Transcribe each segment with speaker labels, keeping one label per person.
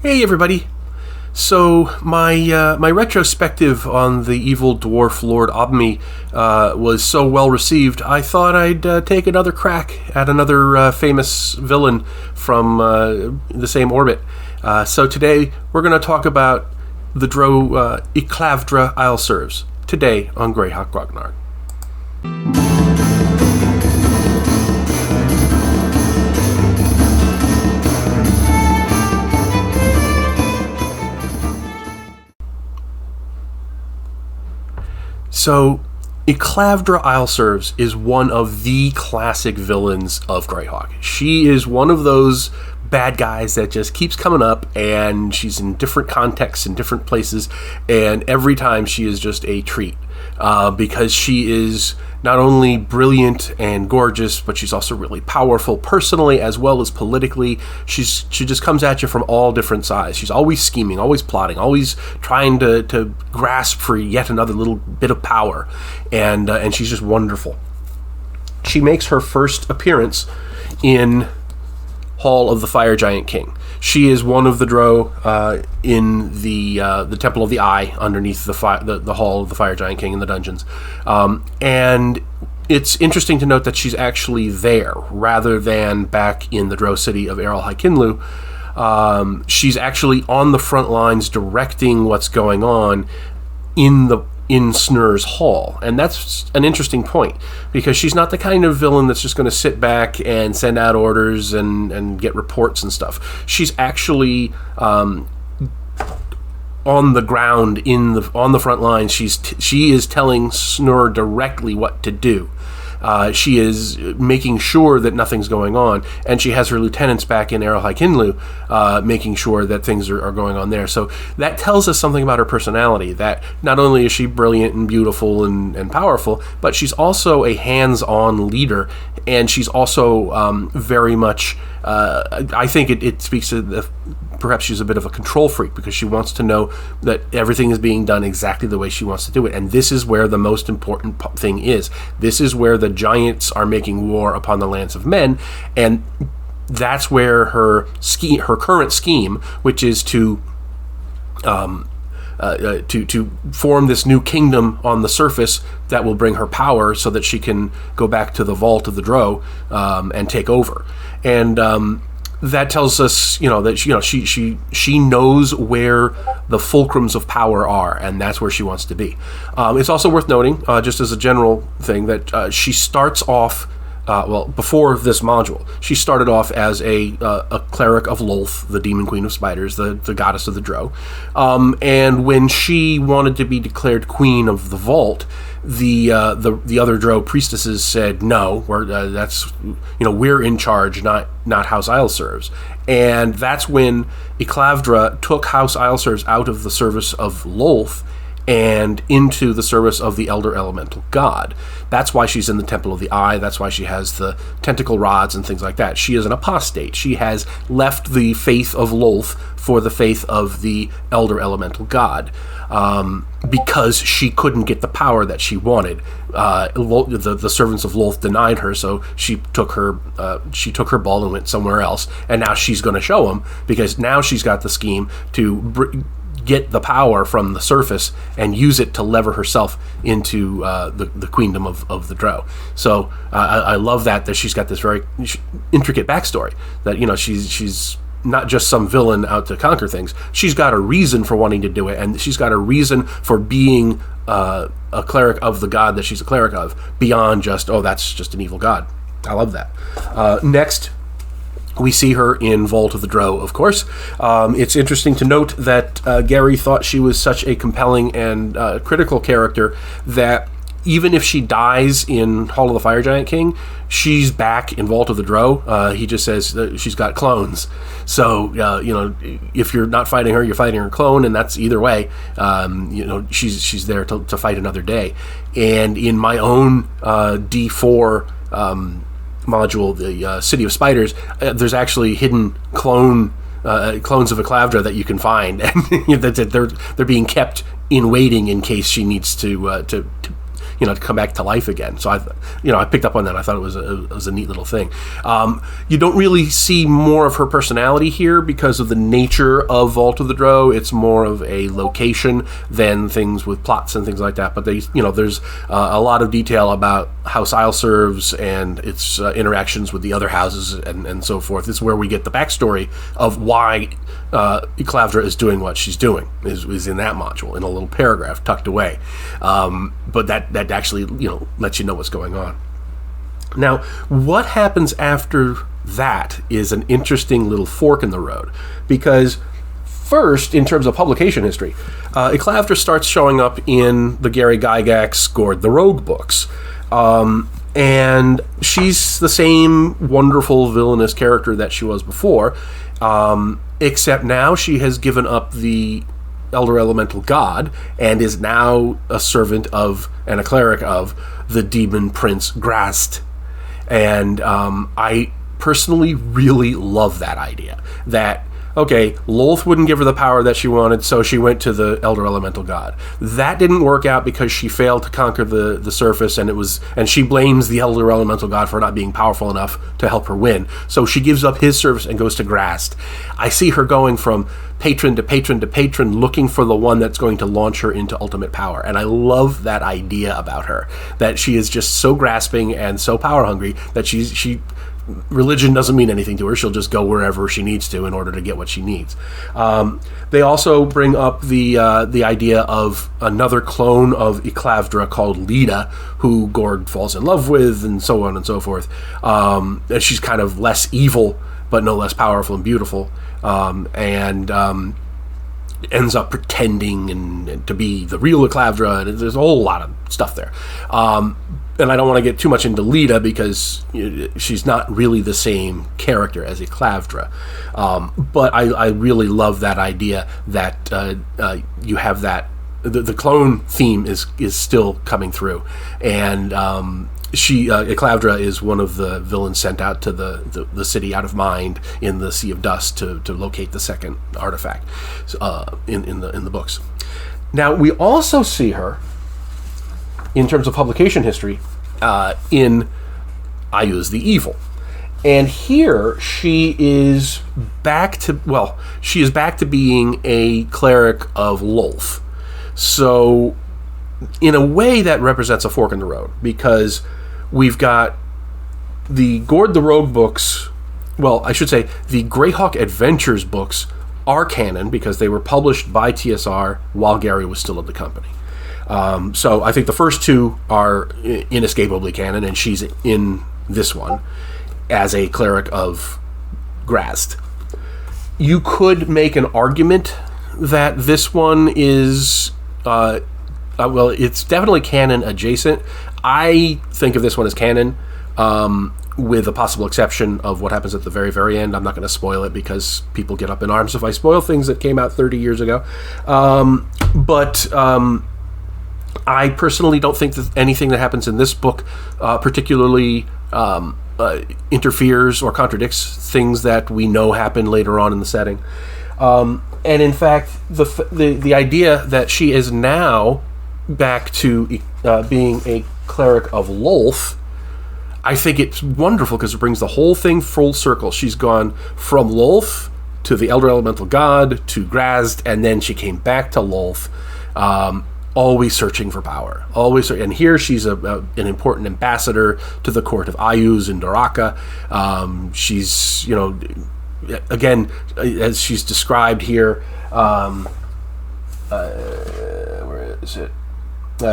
Speaker 1: Hey everybody! So my retrospective on the evil dwarf Lord Obmi was so well received, I thought I'd take another crack at another famous villain from the same orbit. So today we're going to talk about the Drow Eclavdra Eilservs, today on Greyhawk Grognard. So, Eclavdra Eilservs is one of the classic villains of Greyhawk. She is one of those bad guys that just keeps coming up, and she's in different contexts in different places, and every time she is just a treat. Because she is not only brilliant and gorgeous, but she's also really powerful personally as well as politically. She just comes at you from all different sides. She's always scheming, always plotting, always trying to grasp for yet another little bit of power, and she's just wonderful. She makes her first appearance in Hall of the Fire Giant King. She is one of the Drow in the Temple of the Eye, underneath the Hall of the Fire Giant King in the dungeons. And it's interesting to note that she's actually there, rather than back in the Drow city of Errol Kinlu. She's actually on the front lines directing what's going on in Snur's Hall. And that's an interesting point, because she's not the kind of villain that's just going to sit back and send out orders and get reports and stuff. She's actually on the ground on the front lines. She is telling Snur directly what to do. She is making sure that nothing's going on, and she has her lieutenants back in Errol Kinlu making sure that things are going on there. So that tells us something about her personality, that not only is she brilliant and beautiful and powerful, but she's also a hands-on leader, and she's also very much, I think it speaks to perhaps she's a bit of a control freak, because she wants to know that everything is being done exactly the way she wants to do it. And this is where the most important thing is. This is where the giants are making war upon the lands of men, and that's where her current scheme, which is to form this new kingdom on the surface that will bring her power, so that she can go back to the vault of the Drow and take over. And that tells us, that she knows where the fulcrums of power are, and that's where she wants to be. It's also worth noting, just as a general thing, that she starts off, before this module, she started off as a cleric of Lolth, the demon queen of spiders, the goddess of the Drow. And when she wanted to be declared queen of the vault, the other Drow priestesses said, no, we're in charge, not House Eilservs. And that's when Eclavdra took House Eilservs out of the service of Lolth and into the service of the Elder Elemental God. That's why she's in the Temple of the Eye. That's why she has the tentacle rods and things like that. She is an apostate. She has left the faith of Lolth for the faith of the Elder Elemental God, because she couldn't get the power that she wanted. The servants of Lolth denied her, so she took her ball and went somewhere else. And now she's going to show them, because now she's got the scheme to get the power from the surface and use it to lever herself into the queendom of the Drow. So I love that she's got this very intricate backstory, that she's not just some villain out to conquer things. She's got a reason for wanting to do it, and she's got a reason for being a cleric of the god that she's a cleric of, beyond just, that's just an evil god. I love that. Next, we see her in Vault of the Drow, of course. It's interesting to note that Gary thought she was such a compelling and critical character that even if she dies in Hall of the Fire Giant King, she's back in Vault of the Drow. He just says that she's got clones. So, if you're not fighting her, you're fighting her clone, and that's either way. She's there to fight another day. And in my own D4 module, the City of Spiders, there's actually hidden clones of Eclavdra that you can find, and they're being kept in waiting in case she needs to to come back to life again. So I picked up on that. I thought it was a neat little thing. You don't really see more of her personality here because of the nature of Vault of the Drow. It's more of a location than things with plots and things like that. But there's a lot of detail about House Eilservs and its interactions with the other houses and so forth. It's where we get the backstory of why Eclavdra is doing what she's doing. Is in that module in a little paragraph tucked away. But that actually lets you know what's going on. Now, what happens after that is an interesting little fork in the road, because first, in terms of publication history, Eclavdra starts showing up in the Gary Gygax Gord the Rogue books. And she's the same wonderful villainous character that she was before, except now she has given up the Elder Elemental God and is now a servant of and a cleric of the demon prince Grast. And I personally really love that idea. That, okay, Lolth wouldn't give her the power that she wanted, so she went to the Elder Elemental God. That didn't work out because she failed to conquer the surface, and she blames the Elder Elemental God for not being powerful enough to help her win. So she gives up his service and goes to Grast. I see her going from patron to patron to patron, looking for the one that's going to launch her into ultimate power. And I love that idea about her, that she is just so grasping and so power hungry that she religion doesn't mean anything to her. She'll just go wherever she needs to in order to get what she needs. They also bring up the idea of another clone of Eclavdra called Leda, who Gord falls in love with, and so on and so forth. And she's kind of less evil, but no less powerful and beautiful, and ends up pretending and to be the real Eclavdra, and there's a whole lot of stuff there. And I don't want to get too much into Leda because she's not really the same character as Eclavdra. But I really love that idea that you have that the clone theme is still coming through, and Eclavdra is one of the villains sent out to the city out of mind in the Sea of Dust to locate the second artifact in the books. Now we also see her in terms of publication history in Iuz the Evil. And here she is back to being a cleric of Lolth. So in a way that represents a fork in the road, because we've got the Gord the Rogue books, well, I should say the Greyhawk Adventures books are canon because they were published by TSR while Gary was still at the company. So I think the first two are inescapably canon, and she's in this one as a cleric of Grast. You could make an argument that this one is, well, it's definitely canon adjacent. I think of this one as canon, with a possible exception of what happens at the very, very end. I'm not going to spoil it because people get up in arms if I spoil things that came out 30 years ago. But I personally don't think that anything that happens in this book particularly interferes or contradicts things that we know happen later on in the setting. And in fact, the idea that she is now back to being a cleric of Lolth, I think it's wonderful because it brings the whole thing full circle. She's gone from Lolth to the Elder Elemental God to Grast, and then she came back to Lolth, always searching for power. And here she's an important ambassador to the court of Iuz in Doraka. She's, again, as she's described here, where is it?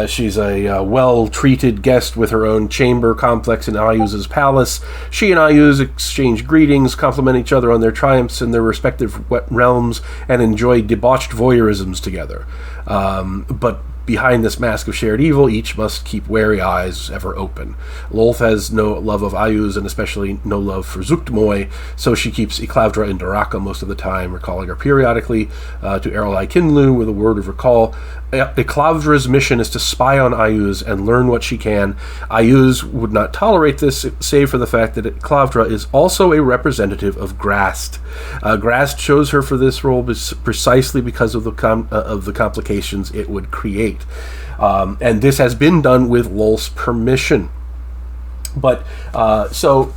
Speaker 1: She's a well-treated guest with her own chamber complex in Iuz's palace. She and Iuz exchange greetings, compliment each other on their triumphs in their respective realms, and enjoy debauched voyeurisms together. But behind this mask of shared evil, each must keep wary eyes ever open. Lolth has no love of Iuz, and especially no love for Zuchtmoy, so she keeps Eclavdra in Doraka most of the time, recalling her periodically to Erlai Kinlu with a word of recall. Eclavdra's mission is to spy on Iuz and learn what she can. Iuz would not tolerate this, save for the fact that Eclavdra is also a representative of Grast. Grast chose her for this role precisely because of the complications it would create. complete. And this has been done with Lolth's permission. But, so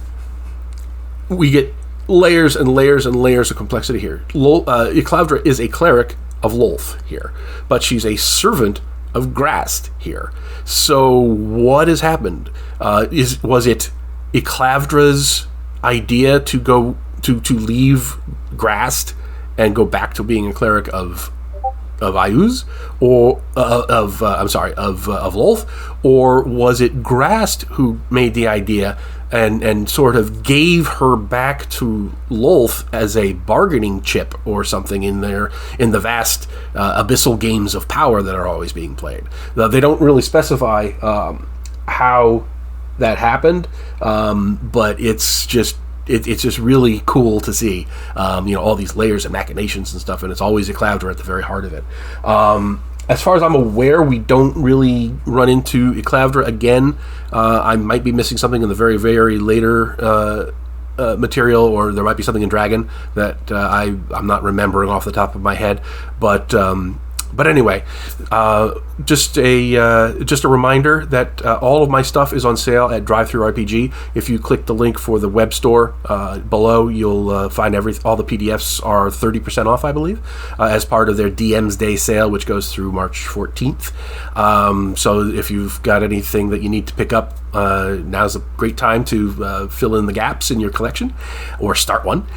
Speaker 1: we get layers and layers and layers of complexity here. Eclavdra is a cleric of Lolth here, but she's a servant of Grast here. So what has happened? Was it Eclavdra's idea to go to leave Grast and go back to being a cleric of Iuz, or of Lolth, or was it Grast who made the idea and sort of gave her back to Lolth as a bargaining chip or something in the vast abyssal games of power that are always being played? They don't really specify how that happened, but it's just really cool to see, all these layers and machinations and stuff, and it's always Eclavdra at the very heart of it. As far as I'm aware, we don't really run into Eclavdra again. I might be missing something in the very, very later material, or there might be something in Dragon that I'm not remembering off the top of my head. But anyway, just a reminder that all of my stuff is on sale at DriveThruRPG. If you click the link for the web store below, you'll find all the PDFs are 30% off, I believe, as part of their DM's Day sale, which goes through March 14th. So if you've got anything that you need to pick up, now's a great time to fill in the gaps in your collection, or start one.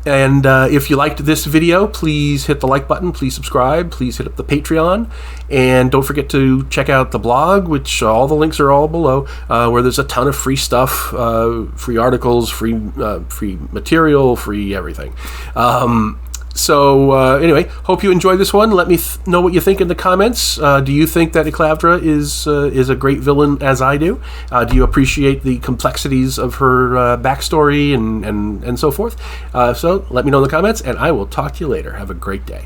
Speaker 1: And if you liked this video, please hit the like button, please subscribe, please hit up the Patreon, and don't forget to check out the blog, which all the links are all below, where there's a ton of free stuff, free articles, free material, free everything. So anyway, hope you enjoyed this one. Let me know what you think in the comments. Do you think that Eclavdra is a great villain, as I do? Do you appreciate the complexities of her backstory and so forth? So let me know in the comments, and I will talk to you later. Have a great day.